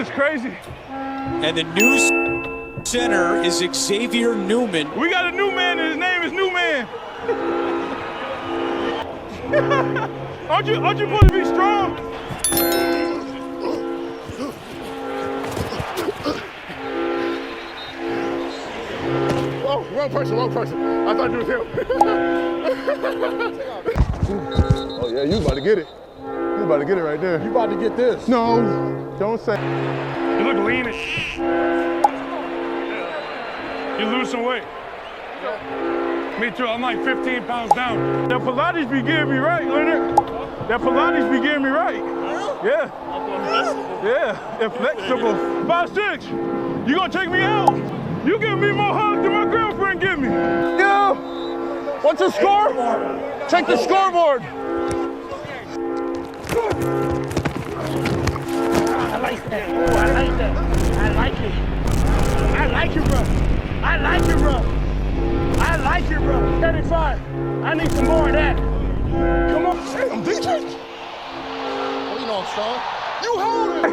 It's crazy. And the new center is Xavier Newman. We got a new man, and his name is New Man. aren't you supposed to be strong? Oh, wrong person. I thought you was him. Oh yeah, you about to get it. You about to get it right there. You about to get this. No, don't say. You look lean as shh. You lose some weight. Me too, I'm like 15 pounds down. That Pilates be getting me right, Leonard. That Pilates be getting me right. Yeah. Yeah, inflexible. 5'6". You gonna take me out? You give me more hugs than my girlfriend give me. Yeah. What's the score? Check the scoreboard. I like that. Oh, I like that. I like it. I like it, bro. I like it, bro. I like it, bro. 35. I need some more of that. Come on. Hey, I'm DJ. Oh, you know I'm strong. You hold it.